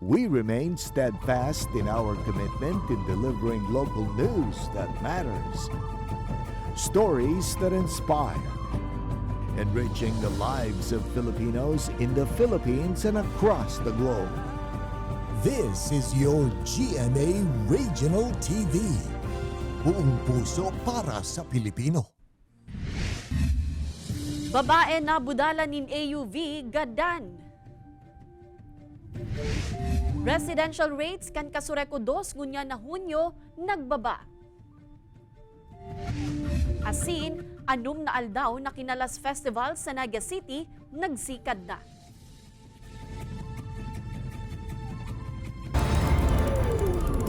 We remain steadfast in our commitment in delivering local news that matters, stories that inspire, enriching the lives of Filipinos in the Philippines and across the globe. This is your GMA Regional TV. Buong puso para sa Pilipino. Babae na budala nin AUV, gadan. Residential rates kan Kasureko 2 ngunya na Hunyo, nagbaba. Asin, anum na aldaw na kinalas festival sa Naga City, nagsikad na.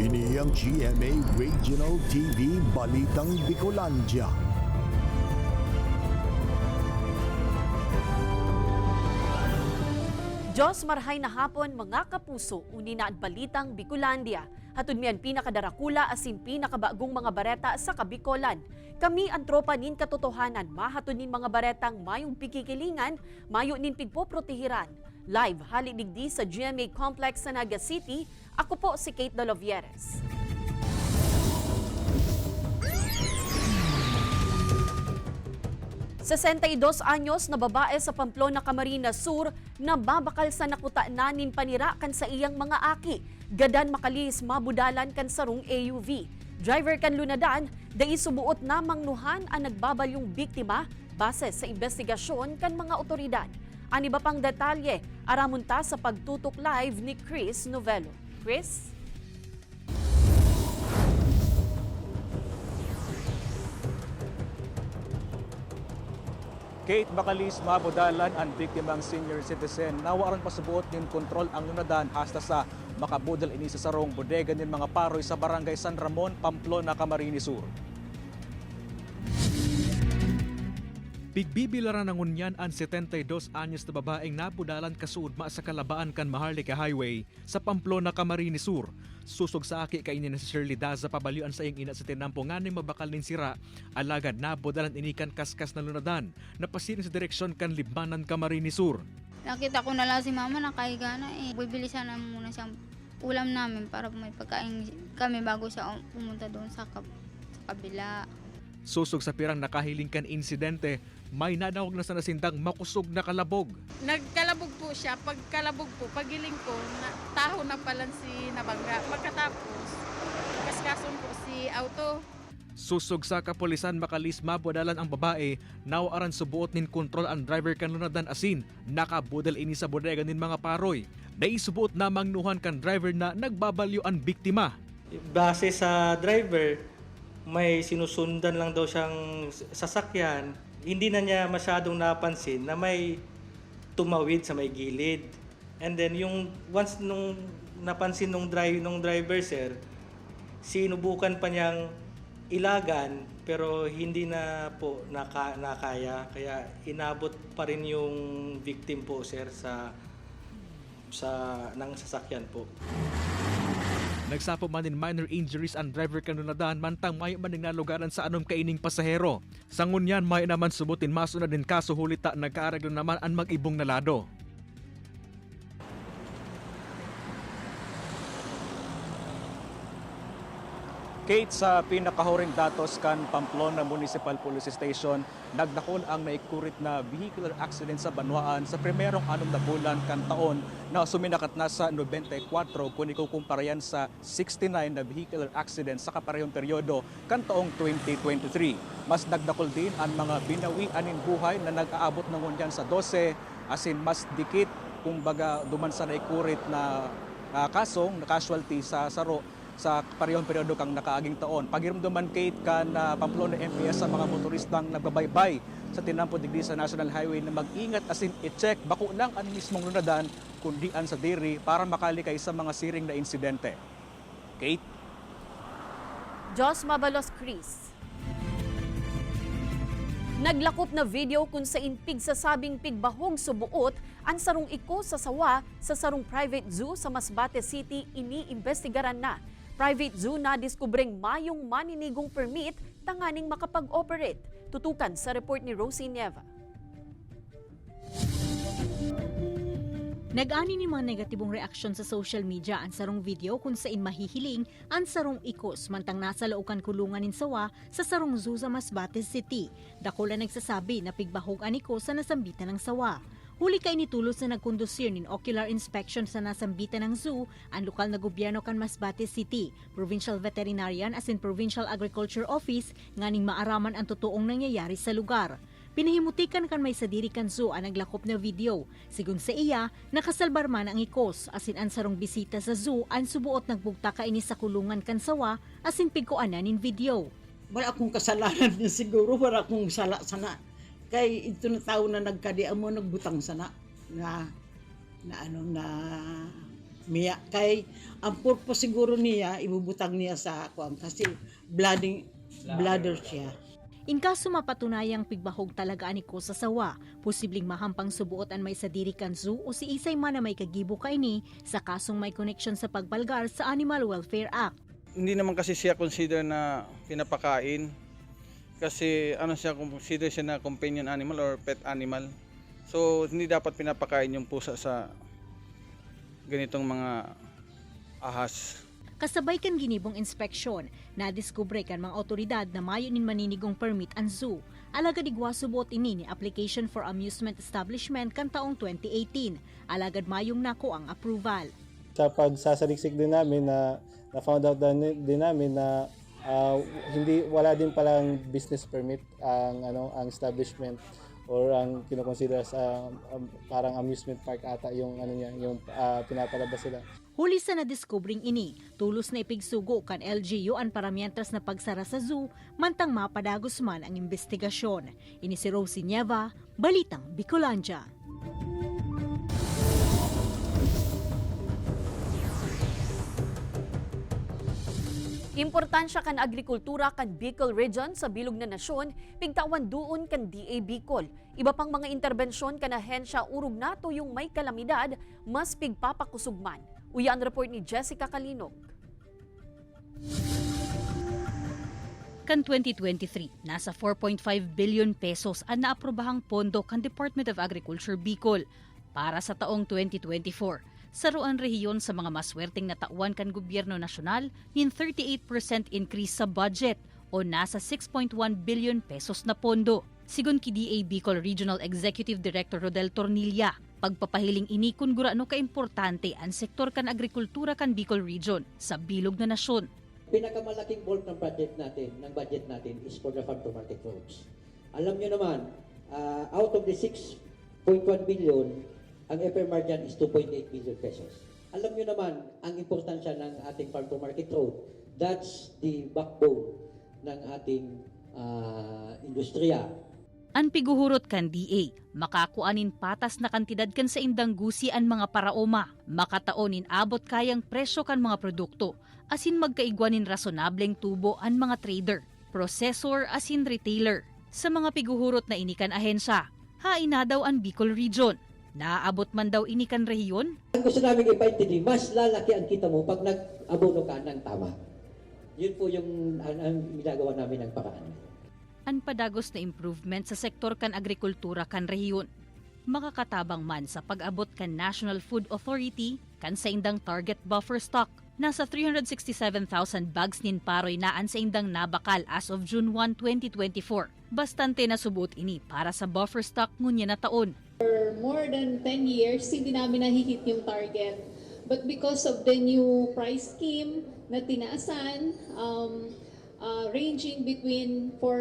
Ini ang GMA Regional TV Balitang Bicolandia. Diyos marhay na hapon mga kapuso, uni na at Balitang Bicolandia. Hatun miyan pinakadarakula asin pinakabagong mga bareta sa Kabikolan. Kami ang tropa nin katotohanan, mahatun nin mga baretang mayong pikikilingan, mayo nin pigpoprotehiran. Live halidigdi sa GMA Complex sa Naga City, ako po si Kate Dolovieres. Sa 62 anyos na babae sa Pamplona, Camarines Sur na babakal sa nakuta nanin panira kan sa iyang mga aki. Gadan makalis mabudalan kan sarong AUV. Driver kan lunadan, dai subuot na mangnuhan ang nagbabalyong biktima base sa investigasyon kan mga otoridad. Ani ba pang detalye, aramunta sa pagtutok live ni Chris Novelo. Chris? Kate Bakalis, mabudalan ang biktimang senior citizen. Nawaran pasubuot nin kontrol ang lunadan hasta sa makabudal ini sa sarong bodega nin mga paroy sa barangay San Ramon, Pamplona, Camarines Sur. Pigbibilaran ng unyan ang 72 anyos na babaeng nabudalan kasuod sa kalabaan kan Maharlika Highway sa Pamplona, Camarines Sur. Susog sa aki kainin na si Shirley Daza pabalyuan sa iyang ina sa tinampo nga ni mabakal nin sira. Alagad nabudalan inikan kaskas na lunadan napasirin sa direksyon kan Libmanan, Camarines Sur. Nakita ko na lang si mama nakahiga na Bibili sana muna siyang ulam namin para may pagkain kami bago siya pumunta doon sa kabila. Susog sa pirang nakahiling kan insidente, may nadawag na sa nasindang makusog na kalabog. Nagkalabog po siya. Pagkalabog po, pagiling ko, taho na pala si nabangga. Pagkatapos, kaskason po si auto. Susog sa kapulisan makalis mabudalan ang babae, nawaran subuot nin kontrol ang driver kan lunadan asin, nakabudal ini sa bodega nin mga paroy. Naisubuot na mangnuhan kan driver na nagbabalyo ang biktima. Base sa driver, may sinusundan lang daw siyang sasakyan. Hindi na niya masyadong napansin na may tumawid sa may gilid. And then once nung napansin nung driver sir, sinubukan pa niyang ilagan pero hindi na po nakaya. Kaya inabot pa rin yung victim po sir sa ng sasakyan po. Nagsapo man din minor injuries ang driver kanunadan mantang may man nalugaran sa anom kaining pasahero. Sa ngunyan may naman subutin maso na din kaso hulita nagkaaraglo naman ang mag-ibong nalado. Kate, sa pinakahuring datos kan Pamplona Municipal Police Station, nagdakol ang naikurit na vehicular accident sa Banwaan sa primerong 6 na bulan kan taon na suminakat na sa 94 kung ikukumparayan sa 69 na vehicular accident sa kaparehong peryodo kan taong 2023. Mas nagdakol din ang mga binawianin buhay na nag-aabot ng ngunyan sa 12, asin mas dikit kung baga duman sa naikurit na kasong na casualty sa saro sa parehong peryodo kang nakaaging taon. Pagiramdaman Kate kan Pamplona MPS sa mga motoristang nagbabaybay sa tinampo digdi sa National Highway na mag-ingat asin i-check bako lang ang mismong lunadan kundi an sa diri para makalikay sa mga siring na insidente. Kate? Jos Mabalos, Chris. Naglakop na video kung sa inpig sa sabing pigbahog subuot ang sarong iko sa sawa sa sarong private zoo sa Masbate City iniimbestigaran na. Private zoo na diskubreng mayong maninigong permit tanganing makapag-operate. Tutukan sa report ni Rosie Nieva. Nag-ani ni mga negatibong reaksyon sa social media ang sarong video kung saan mahihiling ang sarong ikos mantang nasa laukan kulungan nin sawa sa sarong zoo sa Masbate City. Dako lang nagsasabi na pigbahog ang ikos sa nasambitan ng sawa. Huli kay nitulos na nagkondusir nin ocular inspection sa nasambitan ng zoo ang lokal na gobyerno kan Masbate City, Provincial Veterinarian as in Provincial Agriculture Office nganing maaraman ang totoong nangyayari sa lugar. Pinahimutikan kan may sadiri kan zoo ang naglakop na video. Sigun sa iya, nakasalbar man ang ikos asin ang sarong bisita sa zoo ang subuot nagbugta kaini sa kulungan kan sawa asin pigkuanan nin video. Wala akong kasalanan niya siguro, wala akong sala sana. Kay ito na tao na nagkadian mo nagbutang sana na miya. Kay ang purpose siguro niya ibubutang niya sa kuan kasi bladder siya. In kaso mapatunayang pigbahog talaga ani ko sa sawa, posibleng mahampang subuot ang may sadiri kan zoo o si isay man na may kagibo kaini sa kasong may connection sa pagbalgar sa Animal Welfare Act. Hindi naman kasi siya consider na pinapakain kasi consider siya na companion animal or pet animal. So hindi dapat pinapakain yung pusa sa ganitong mga ahas. Kasabay kan ginibong inspeksyon, nadiskubre kan mga otoridad na mayo nin maninigong permit ang zoo. Alagad igwasubot ini ni Application for Amusement Establishment kan taong 2018. Alagad mayong nako ang approval. Sa pagsasaliksik din namin na found out din namin na wala din palang business permit ang establishment or ang kinoconsider sa parang amusement park ata yung pinapalabas sila. Huli sa nadiskubring ini, tulos na ipigsugo kan LGU ang paramientras na pagsara sa zoo, mantang mapadagos man ang investigasyon. Ini si Rosie Nieva, Balitang Bicolandia. Importansya kan agrikultura kan Bicol Region sa bilog na nasyon, pigtawan doon kan DA Bicol. Iba pang mga interbensyon kan ahensya urog nato yung may kalamidad, mas pigpapakusugman. Uyan report ni Jessica Kalinog. Kan 2023, nasa 4.5 billion pesos ang naaprobahang pondo kan Department of Agriculture Bicol para sa taong 2024. Saruan rehiyon sa mga maswerteng na tauan kan gobyerno nasyonal nin 38% increase sa budget o nasa 6.1 billion pesos na pondo. Sigun ki DA Bicol Regional Executive Director Rodel Tornilla, pagpapahiling ini kun gurano kaimportante ang sektor kan agrikultura kan Bicol Region sa bilog na nasyon. Pinakamalaking bulk ng budget natin is for the farm to market roads. Alam nyo naman, out of the 6.1 billion, ang FMR dyan is 2.8 billion pesos. Alam nyo naman ang importansya ng ating farm to market road. That's the backbone ng ating industriya. Ang piguhurot kan DA, makakuanin patas na kantidad kan sa indang gusi ang mga paraoma, makataonin abot kayang presyo kan mga produkto, asin magkaigwanin rasonableng tubo ang mga trader, processor asin retailer. Sa mga piguhurot na inikan ahensya, haina daw ang Bicol Region. Naaabot man daw inikan rehiyon? Ang gusto namin ipaintindi, mas lalaki ang kita mo pag nag-abono ka ng tama. Yun po yung ang ginagawa namin ng paraan. Ang padagos na improvement sa sektor kan agrikultura kan rehiyon. Makakatabang man sa pag-abot kan National Food Authority kan sa indang target buffer stock. Nasa 367,000 bags nin paroy naan sa indang nabakal as of June 1, 2024. Bastante na subot ini para sa buffer stock ngunya na taon. For more than 10 years, hindi namin nahihit yung target. But because of the new price scheme na tinaasan, ranging between, for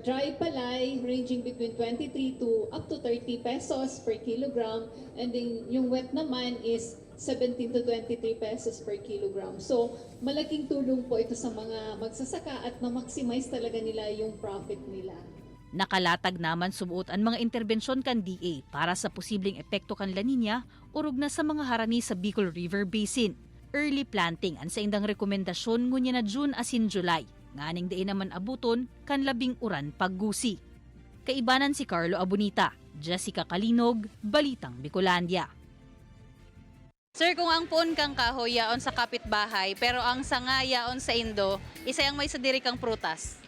dry palay, ranging between 23 to up to 30 pesos per kilogram. And then yung wet naman is 17 to 23 pesos per kilogram. So, malaking tulong po ito sa mga magsasaka at na-maximize talaga nila yung profit nila. Nakalatag naman subuot ang mga interbensyon kan DA para sa posibleng epekto kan La Nina urog na sa mga harani sa Bicol River Basin. Early planting ang sa indang rekomendasyon ngunya na June asin July. Nganing diin naman abuton kan labing uran paggusi. Kaibanan si Carlo Abunita, Jessica Kalinog, Balitang Bicolandia. Sir, kung ang pon kang kahoy yaon sa kapitbahay, pero ang sanga yaon sa Indo, isa yung may sadiri kang prutas.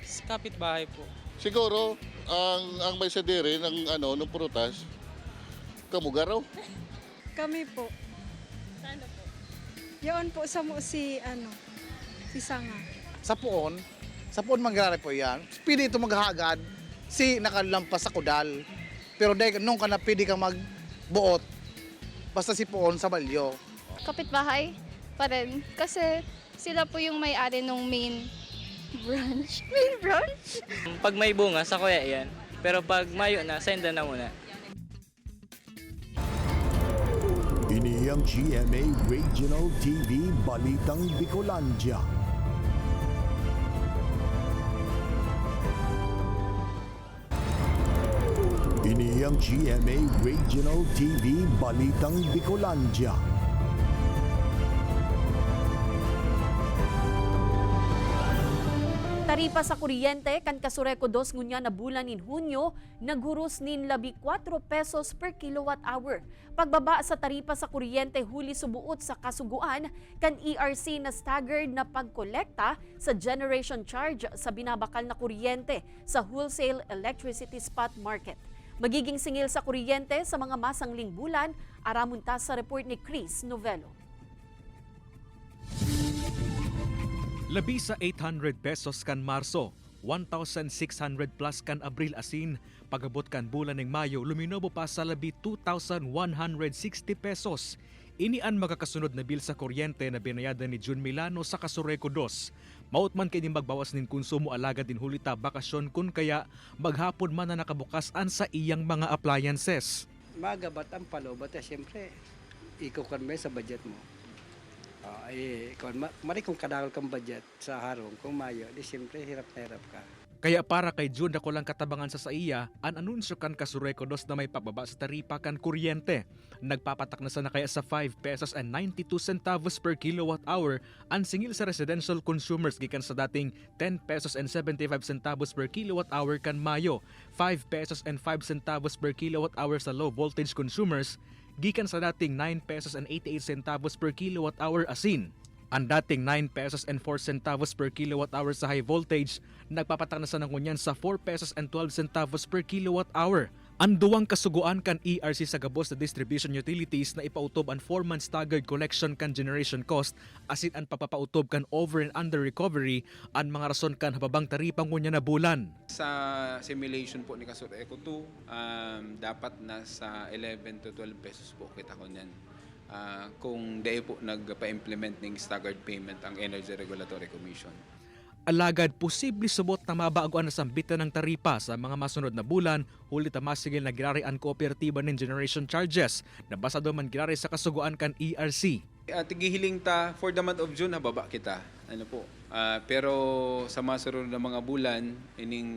Sa kapitbahay po. Siguro ang may sadiri ng ng prutas, kamugaraw. Kami po. Saan po? Yun po sa si Sanga. Sa puon mangyari po yan. Pwede ito maghagad si nakalampas sa kudal. Pero dahil nung ka na pwede kang magbuot, basta si puon sa balyo. Kapitbahay pa rin. Kasi sila po yung may-ari nung main branch. Main branch? Pag may bunga, sa kuya yan. Pero pag mayo na, senda na muna. Ini ang GMA Regional TV Balitang Bicolandia. Ini ang GMA Regional TV Balitang Bicolandia. Taripa sa kuryente kan Kasureko 2 ngunya na bulan in Hunyo, naghuros nin 14 pesos per kilowatt hour. Pagbaba sa taripa sa kuryente huli subuot sa kasuguan kan ERC na staggered na pagkolekta sa generation charge sa binabakal na kuryente sa wholesale electricity spot market. Magiging singil sa kuryente sa mga masangling bulan, aramunta sa report ni Chris Novelo. Labi sa 800 pesos kan Marso, 1,600 plus kan Abril asin, pagabot kan bulan ng Mayo, luminobo pa sa labi 2,160 pesos. Inian magakasunod na bil sa kuryente na binayadan ni Jun Milano sa Kasureko 2. Maut man kini magbawas nin konsumo alagad din hulita bakasyon kun kaya maghapon man na nakabukasan sa iyang mga appliances. Magabat ang palobat siyempre ikaw kan may sa budget mo. Mari kung kadakal kang budget sa harong, kung Mayo, di siyempre hirap na hirap ka. Kaya para kay Jun ako lang katabangan sa iya, an anunsyo kan Kasureko 2 na may pababa sa taripa kan kuryente. Nagpapatak na sana kaya sa 5 pesos and 92 centavos per kilowatt hour ang singil sa residential consumers gikan sa dating 10 pesos and 75 centavos per kilowatt hour kan Mayo, 5 pesos and 5 centavos per kilowatt hour sa low voltage consumers, gikan sa dating 9 pesos and 88 centavos per kilowatt hour asin. Ang dating 9 pesos and 4 centavos per kilowatt hour sa high voltage, nagpapatak na sa nangunyan sa 4 pesos and 12 centavos per kilowatt hour. Ang duwang kasuguan kan ERC sa gabos na distribution utilities na ipautob ang 4-month staggered collection kan generation cost asin ang papapautob kan over and under recovery ang mga rason kan hababang taripang ngunya na bulan. Sa simulation po ni Kasureko 2, dapat nasa 11 to 12 pesos po kita ko niyan. Kung dahil po nagpa-implement ng staggered payment ang Energy Regulatory Commission. Alagad, posible subot na mabaguan na sambitan ng taripa sa mga masunod na bulan, huli masigil na girari ang kooperatiba ng generation charges na basado man girari sa kasuguan kan ERC. Tigihiling ta for the month of June hababa kita. Pero sa masunod na mga bulan, ining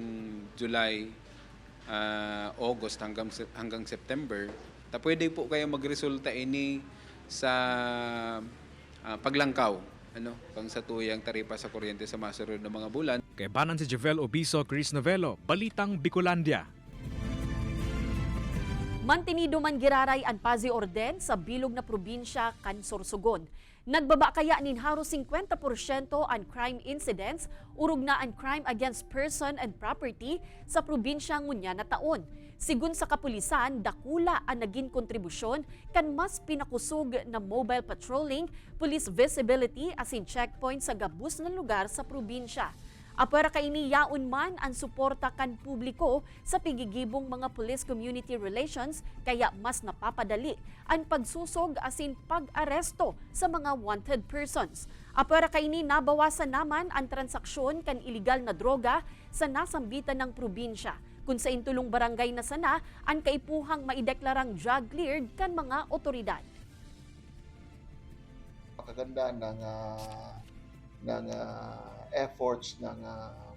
July, August hanggang September, pwede po kayo magresulta ini sa paglangkaw pang sa tuyang taripa sa kuryente sa masunod na mga bulan. Kay banan si Javel Obiso, Chris Novelo, Balitang Bicolandia. Mantinido man giraray ang Pazi Orden sa bilog na probinsya kan Sorsogon. Nagbaba kaya nin haros 50% ang crime incidents, urog na ang crime against person and property sa probinsya ngunya na taon. Sigun sa kapulisan, dakula ang naging kontribusyon kan mas pinakusog na mobile patrolling, police visibility asin checkpoint sa gabus na lugar sa probinsya. Apera kaini yaon man ang suporta kan publiko sa pigigibong mga police community relations kaya mas napapadali ang pagsusog asin pag-aresto sa mga wanted persons. Apera kaini nabawasan naman ang transaksyon kan iligal na droga sa nasambitan ng probinsya. Kung sa intulong barangay na sana, ang kaipuhang maideklarang drug cleared kan mga otoridad. Pakaganda ng efforts ng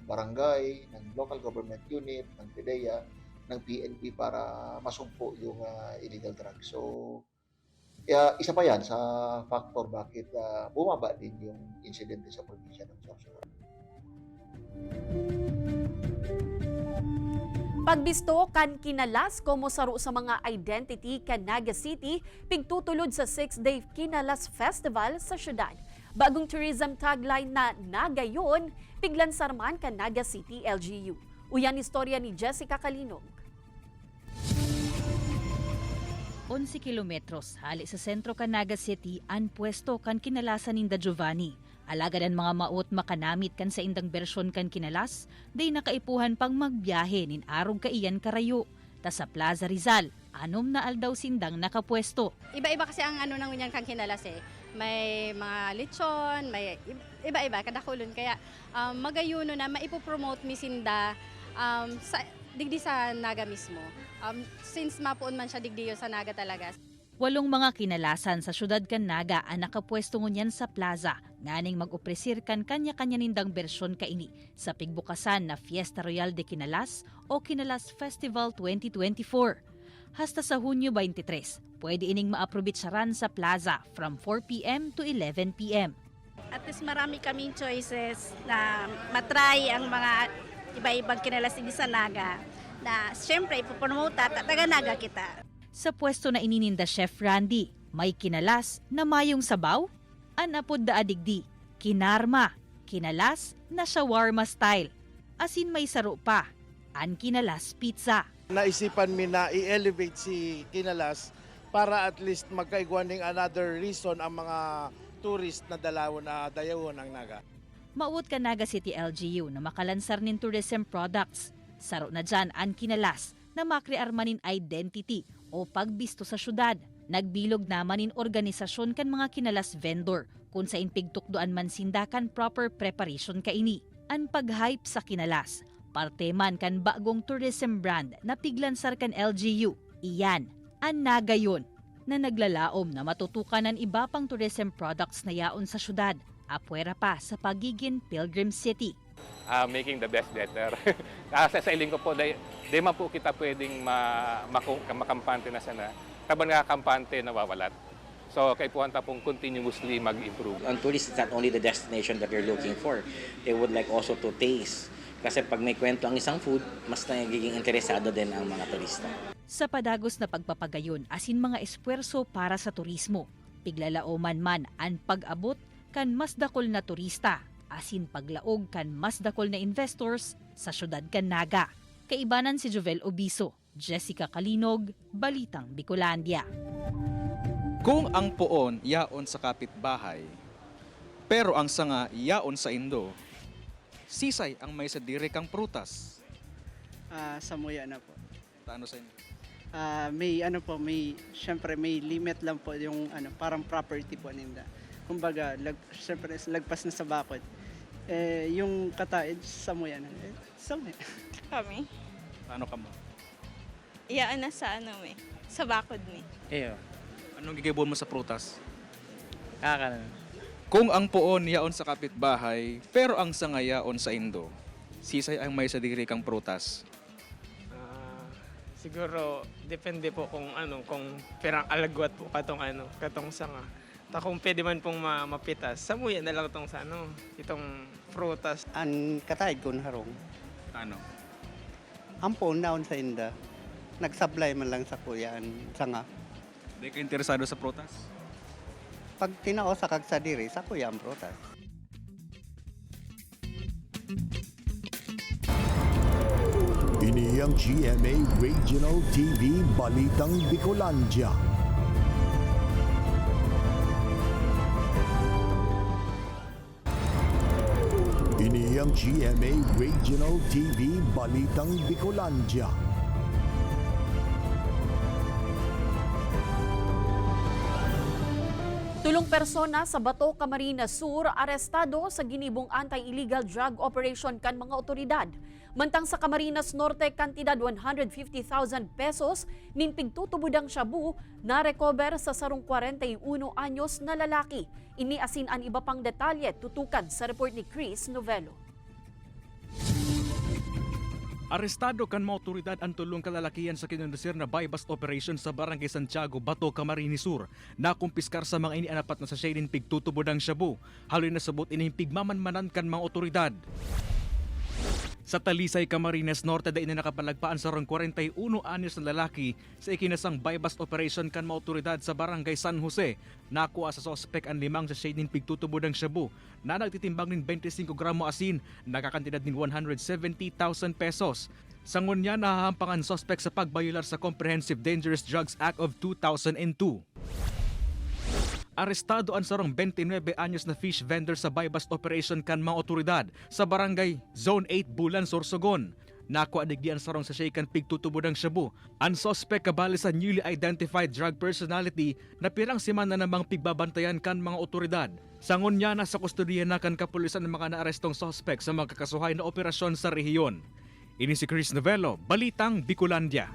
barangay, ng local government unit, ng PDEA, ng PNP para masumpo yung illegal drugs. So, isa pa yan sa factor bakit bumaba din yung insidente sa probinsya ng Sorsogon. Pagbisto kan kinalas komo saro sa mga identity kan Naga City, pigtutulod sa 6-day Kinalas Festival sa syudad. Bagong tourism tagline na Nagayon, piglansarman kan Naga City LGU. Uyan istorya ni Jessica Kalinog. 11 kilometros hali sa sentro kan Naga City an pwesto kan kinalasan ninda Giovanni. Alagad ang mga maot makanamit kan sa indang bersyon kan kinalas, day nakaipuhan pang magbiyahe nin arog kaiyan karayo. Ta sa Plaza Rizal, anom na aldaw sindang nakapwesto. Iba-iba kasi ang ano nang unyan kang kinalas eh. May mga lechon, may iba-iba kadakulon kaya magayuno na maipopromote mi sinda sa digdi sa Naga mismo. Since mapuon man siya digdi sa Naga talaga. 8 mga kinalasan sa syudad kan Naga ang nakapwesto ngunyan sa plaza, nganing mag-opresir kan kanya-kanya nindang bersyon kaini sa pigbukasan na Fiesta Royal de Kinalas o Kinalas Festival 2024. Hasta sa Hunyo 23, pwede ining maaprobitsaran sa plaza from 4 p.m. to 11 p.m. At least marami kaming choices na matry ang mga iba-ibang kinalas sa Naga na siyempre ipopromote at taga-Naga kita. Sa pwesto na inininda Chef Randy, may kinalas na mayong sabaw, anapod da adigdi, kinarma, kinalas na shawarma style, asin may saro pa, an kinalas pizza. Naisipan mi na i-elevate si kinalas para at least magkaigwaning another reason ang mga tourist na dalawon na dayawon ng Naga. Mauot ka Naga City LGU na makalansar nin tourism products. Saro na dyan an kinalas na makrear manin identity o pagbisto sa syudad. Nagbilog naman in organisasyon kan mga kinalas vendor kung sa inpigtukdoan man sindakan proper preparation kaini. An pag-hype sa kinalas, parte man kan bagong tourism brand na piglansar kan LGU. Iyan, an Naga yun, na naglalaom na matutukan ng iba pang tourism products na yaon sa syudad, apwera pa sa pagiging Pilgrim City. Making the best better. Sa iling ko po, di man po kita pwedeng makampante na sana. Taban nga kampante nawawalat. So, kaipuhan ta pong continuously mag-improve. Ang tourist is not only the destination that you're looking for. They would like also to taste. Kasi pag may kwento ang isang food, mas nagiging interesado din ang mga turista. Sa padagos na pagpapagayon, asin mga espuerso para sa turismo. Piglalaoman man ang pag-abot kan mas dakol na turista. Asin paglaog kan mas dakol na investors sa syudad kan Naga. Kaibanan si Jovel Obiso, Jessica Kalinog, Balitang Bicolandia. Kung ang puon yaon sa kapitbahay, pero ang sanga yaon sa Indo, sisay ang may sadiri kang prutas. Samuya na po. Taano sa inyo? Syempre may limit lang po yung parang property po ninda. Kumbaga, syempre lagpas na sa bakod. Yung kataid, samuya na. Samuya. Kami? Paano ka mo? Iyaan na sa sa bakod mi. Iyo. Anong gigibon mo sa prutas? Kakanan. Kung ang puon yaon sa kapitbahay, pero ang sanga yaon sa Indo, sisay ang may sadiri kang prutas. Siguro depende po kung perang alagwat po katong sanga. Ta kung pwede man pong mapitas, samuya na lang itong itong prutas. Ang kataid ko harong. Ano? Ampon naon sa inda. Nagsablay man lang sa kuyaan sanga. Di ka interesado sa prutas? Pag tinao sa kagsadiri, sa kuya ang prutas. Ini ang GMA Regional TV Balitang Bicolandia. Ini ang GMA Regional TV Balitang Bicolandia. Tulong persona sa Bato, Camarines Sur arestado sa ginibong anti-illegal drug operation kan mga otoridad. Mantang sa Camarines Norte, kantidad 150,000 pesos nin pigtutubudang shabu na recover sa sarong 41 anyos na lalaki. Iniasin ang iba pang detalye tutukan sa report ni Chris Novelo. Arestado kan mga otoridad ang tulong kalalakihan sa kinundusir na buy-bust operation sa Barangay Santiago, Bato, Camarines Sur. Nakumpiskar sa mga inianapat na sachet din pigtutubudang shabu. Haloy na sabot inihing pigmamanmanan kan mga otoridad. Sa Talisay, Camarines Norte, dahil na nakapalagpaan sa rong 41 anyos na lalaki sa ikinasang buy-bust operation kan mga otoridad sa Barangay San Jose. Nakuha sa sospek ang 5 sachet din pigtutubudang shabu na nagtitimbang ng 25 gramo asin, nakakantidad ng 170,000 pesos. Sangon niya nahahampangan suspect sa pagbayular sa Comprehensive Dangerous Drugs Act of 2002. Arestado ang sarong 29 anyos na fish vendor sa buy-bust operation kan mga otoridad sa barangay Zone 8 Bulan, Sorsogon. Nakuha digdi ang sarong sa shaken pig tutubo ng shabu. Ang suspect kabali sa newly identified drug personality na pirang simana namang pigbabantayan kan mga otoridad. Sangon niya na sa kustodiya na kan kapulisan ng mga naarestong suspect sa magkakasuhay na operasyon sa rehiyon. Ini si Chris Novello, Balitang Bicolandia.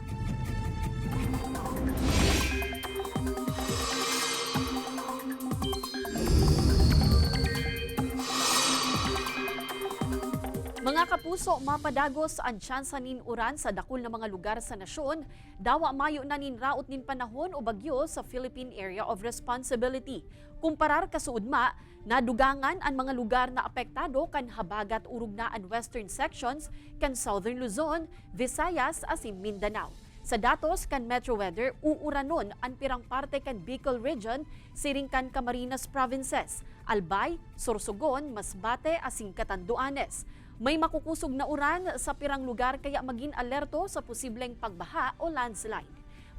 Mga kapuso, mapadagos ang tsansa nin uran sa dakul na mga lugar sa nasyon, dawa mayo na nin raot nin panahon o bagyo sa Philippine Area of Responsibility. Kumparar kasuudma, nadugangan ang mga lugar na apektado kan habagat urug na ang western sections kan Southern Luzon, Visayas asin Mindanao. Sa datos kan Metro Weather, uuranon ang pirang parte kan Bicol Region, siring kan Camarines Provinces, Albay, Sorsogon, Masbate asin Catanduanes. May makukusog na uran sa pirang lugar kaya maging alerto sa posibleng pagbaha o landslide.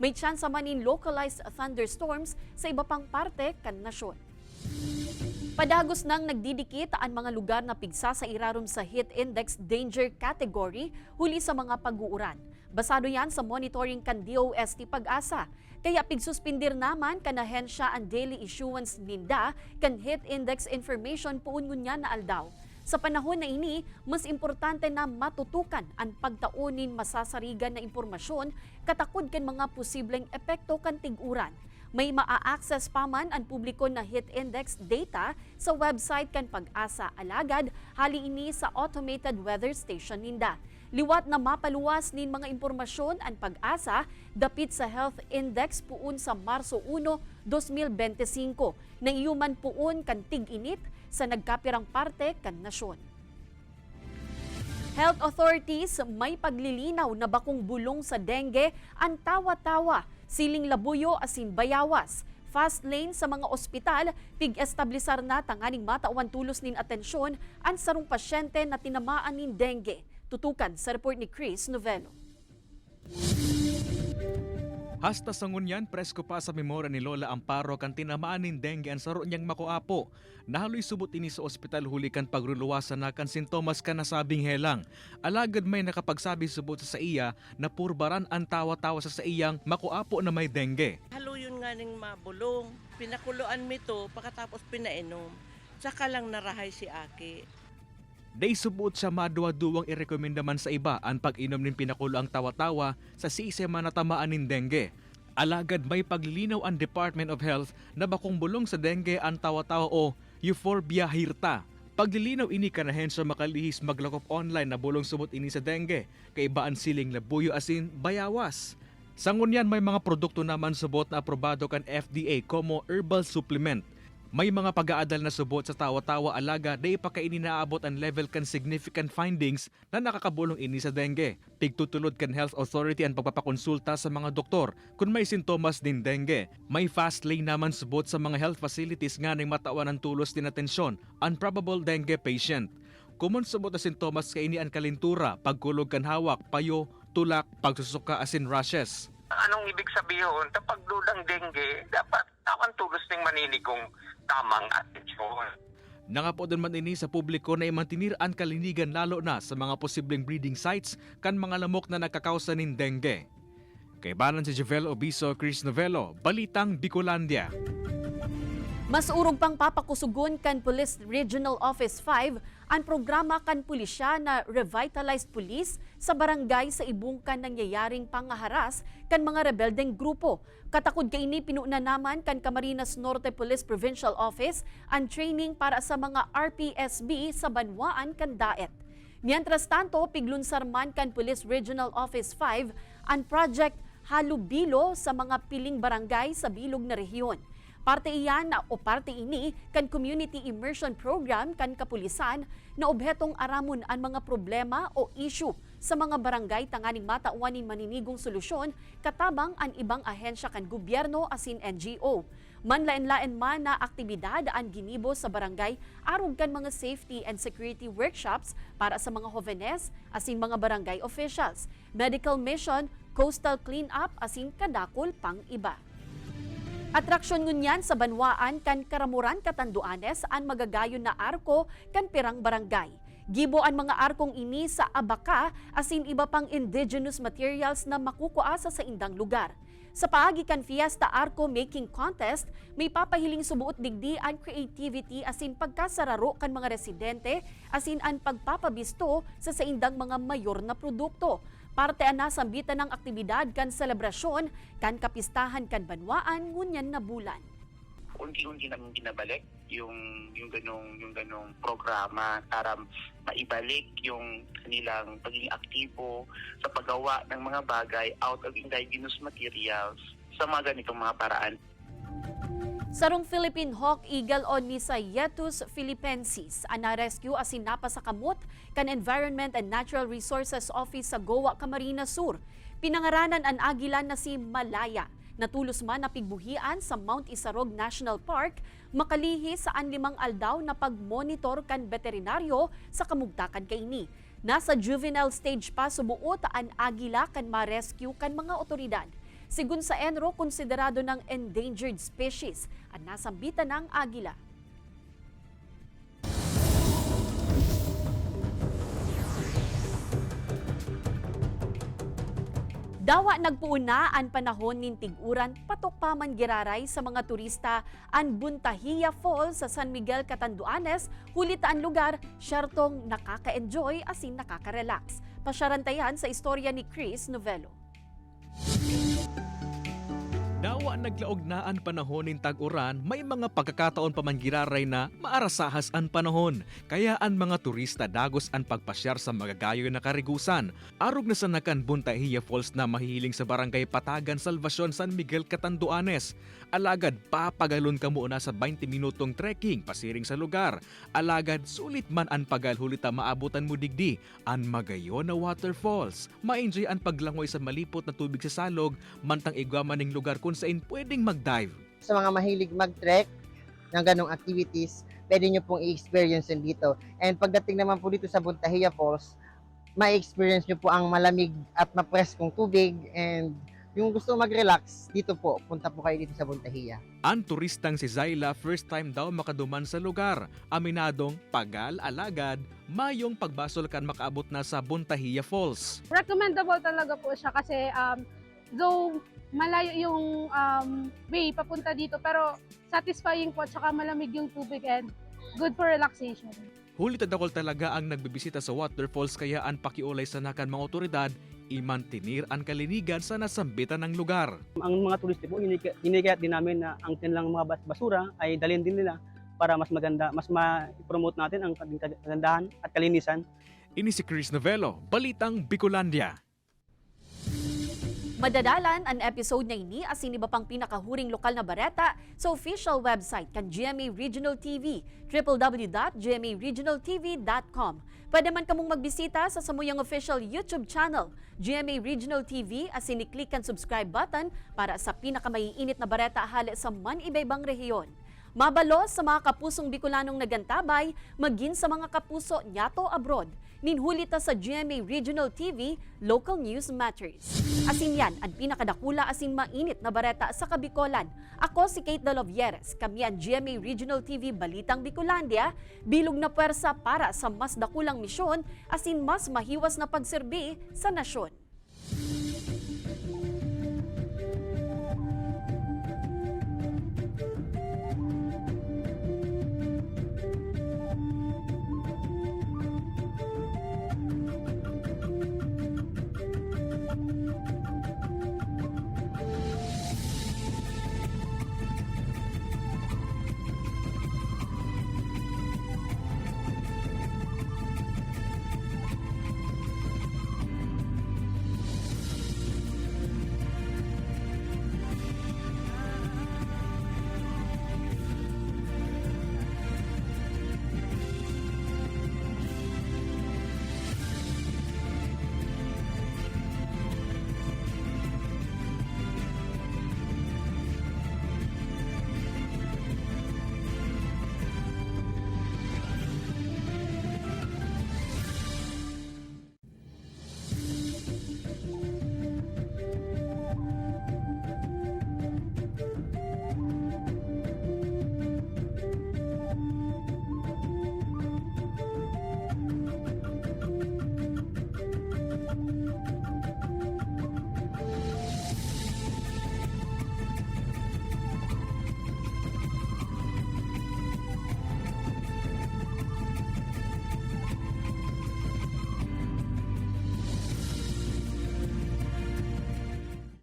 May tsansa manin localized thunderstorms sa iba pang parte kan nasyon. Padagos nang nagdidikit ang mga lugar na pigsa sa irarom sa heat index danger category huli sa mga pag-uuran. Basado yan sa monitoring kan DOST Pag-asa. Kaya pigsuspindir naman kan ahensya ang daily issuance ninda kan heat index information puun ngunya na aldaw. Sa panahon na ini, mas importante na matutukan ang pagtaunin masasarigan na impormasyon katakod kan mga posibleng epekto kan tig-uran. May maa-access pa man ang publiko na heat index data sa website kan Pag-asa alagad hali ini sa automated weather station ninda. Liwat na mapaluwas nin mga impormasyon ang Pag-asa dapit sa health index puun sa Marso 1, 2025 na iyuman puun kan tig-init sa nagkapirang parte kan nasyon. Health authorities may paglilinaw na bakong bulong sa dengue ang tawa-tawa, siling labuyo asin bayawas. Fast lane sa mga ospital, pig-establisar na tanganing matawan tulos nin atensyon ang sarong pasyente na tinamaan nin dengue. Tutukan sa report ni Chris Novello. Hasta sa ngunyan, presko pa sa memorya ni Lola Amparo kan tinamaan nin dengue ang saro niyang makuapo. Nahaloy subot ini sa ospital huli kan pagruluwasan na kan sintomas kan nasabing helang. Alagad may nakapagsabi subot sa iya na purbaran ang tawa-tawa sa iyang makuapo na may dengue. Haluyon nga ning mabulong, pinakuluan mi to pagkatapos pinainom. Saka lang narahay si Aki. Day subot siya madwa-duwang irekomenda man sa iba ang pag-inom ng pinakulo ang tawa-tawa sa sisema na tamaan ng dengue. Alagad may paglilinaw ang Department of Health na bakong bulong sa dengue ang tawa-tawa o Euphorbia hirta. Paglilinaw ini kanahen sa makalihis maglakop online na bulong subot ini sa dengue, kaibaan siling labuyo asin bayawas. Sa ngunyan may mga produkto naman subot na aprobado kan FDA como herbal supplement. May mga pag-aadal na subot sa tawa-tawa alaga na ipakaini naabot ang level kan significant findings na nakakabulong ini sa dengue. Pigtutulod kan health authority ang pagpapakonsulta sa mga doktor kung may sintomas din dengue. May fast lane naman subot sa mga health facilities nga ng matawan ng tulos din atensyon ang probable dengue patient. Common subot na sintomas kay ini ang kalintura, pagkulog kan hawak, payo, tulak, pagsusuka asin rashes. Anong ibig sabihin? Kapag dudang dengue, dapat awan tulos ng maninikong tamang atensyon. Nangapod man ini sa publiko na imantinir ang kalinigan lalo na sa mga posibleng breeding sites kan mga lamok na nakakausa nin dengue. Kay banan si Javel Obiso, Chris Novello, Balitang Bicolandia. Mas urong pang papakusugon kan Police Regional Office 5 ang programa kan pulisya na Revitalized Police sa barangay sa ibungkan nangyayaring pangaharas kan mga rebeldeng grupo. Katakod kay ini pinuna naman kan Camarines Norte Police Provincial Office ang training para sa mga RPSB sa Banwaan kan Daet. Mientras tanto, piglunsar man kan Police Regional Office 5 ang Project Halubilo sa mga piling barangay sa bilog na rehiyon. Parte iyan o parte ini kan Community Immersion Program kan kapulisan na obhetong aramon ang mga problema o issue sa mga barangay tanganing matauan ni maninigong solusyon katabang ang ibang ahensya kan gobyerno asin NGO. Manlain-lain man na aktibidad ang ginibo sa barangay arog kan mga safety and security workshops para sa mga jóvenes asin mga barangay officials, medical mission, coastal cleanup asin kadakol pang iba. Atraksyon ngunyan sa banwaan kan Karamuran Catanduanes ang magagayon na arko kan pirang barangay. Gibo ang mga arkong ini sa abaka asin iba pang indigenous materials na makukuha sa indang lugar. Sa paagi kan Fiesta Arco Making Contest, may papahiling subuot digdi ang creativity asin pagkasararo kan mga residente asin ang pagpapabisto sa indang mga mayor na produkto. Parte na sambitan ng aktibidad kan selebrasyon kan kapistahan kan banwaan ngunyan na bulan. Unti-unti namin binabalik yung ganong programa para maibalik yung kanilang pagiging aktibo sa paggawa ng mga bagay out of indigenous materials sa mga ganitong mga paraan. Sarong Philippine Hawk Eagle o Nisayetus philippensis ang na-rescue asin napa sa kamot kan Environment and Natural Resources Office sa Goa, Camarines Sur. Pinangaranan ang agila na si Malaya. Natulos man na pigbuhian sa Mount Isarog National Park, makalihi sa 5 aldaw na pagmonitor kan veterinaryo sa kamugtakan kaini. Nasa juvenile stage pa subuot ang agila kan ma-rescue kan mga otoridad. Sigun sa ENRO, konsiderado ng endangered species at nasambitan ng agila. Dawa nagpuuna ang panahon nin tiguran patok pa man giraray sa mga turista ang Buntahiya Falls sa San Miguel, Catanduanes, hulit ang lugar syartong nakaka-enjoy asin nakaka-relax. Pasyarantayan sa istorya ni Chris Novello. Dawa naglaog na ang panahon ng tag-uran, may mga pagkakataon pa man giraray na maarasahas ang panahon. Kaya ang mga turista dagos ang pagpasyar sa magagayo na karigusan. Arog na sa nakan Buntahiya Falls na mahihiling sa barangay Patagan, Salvacion, San Miguel, Catanduanes. Alagad papagalon ka muna sa 20 minutong trekking pasiring sa lugar. Alagad sulit man ang pagalhulita maabutan mo digdi ang magayo na waterfalls. Ma-enjoy ang paglangoy sa malipot na tubig sa salog, mantang igwaman ng lugar kung saan pwedeng mag-dive. Sa mga mahilig mag-trek ng ganong activities, pwede nyo pong i-experience yun dito. And pagdating naman po dito sa Buntahiya Falls, ma-experience nyo po ang malamig at mapreskong tubig, and yung gusto mag-relax, dito po, punta po kayo dito sa Buntahiya. Ang turistang si Zayla first time daw makaduman sa lugar. Aminadong pagal, alagad, mayong pagbasol kan makaabot na sa Buntahiya Falls. Recommendable talaga po siya kasi though malayo yung way papunta dito, pero satisfying po at saka malamig yung tubig and good for relaxation. Hulit adakol talaga ang nagbibisita sa waterfalls kaya ang pakiulay sa nakan mga otoridad imantinir ang kalinigan sa nasambitan ng lugar. Ang mga turista po, inikayat din namin na ang kanilang mga basura ay dalhin din nila para mas maganda, mas ma-promote natin ang kagandahan at kalinisan. Ini si Chris Novello, Balitang Bicolandia. Madadalan ang episode na ini asin iba pang pinakahuring lokal na bareta sa official website kan GMA Regional TV, www.gmaregionaltv.com. Pwede man kamong magbisita sa samuyang official YouTube channel, GMA Regional TV, asin i-click ang subscribe button para sa pinakamaiinit na bareta hali sa man iba-ibang rehiyon. Mabalo sa mga kapusong Bicolanong nagantabay, maging sa mga kapuso nyato abroad. Ninhulita sa GMA Regional TV, Local News Matters. Asin yan, ang pinakadakula asin mainit na bareta sa Kabicolan. Ako si Kate Dalovieres, kami ang GMA Regional TV Balitang Bicolandia, bilog na puwersa para sa mas dakulang misyon, asin mas mahiwas na pagserbi sa nasyon.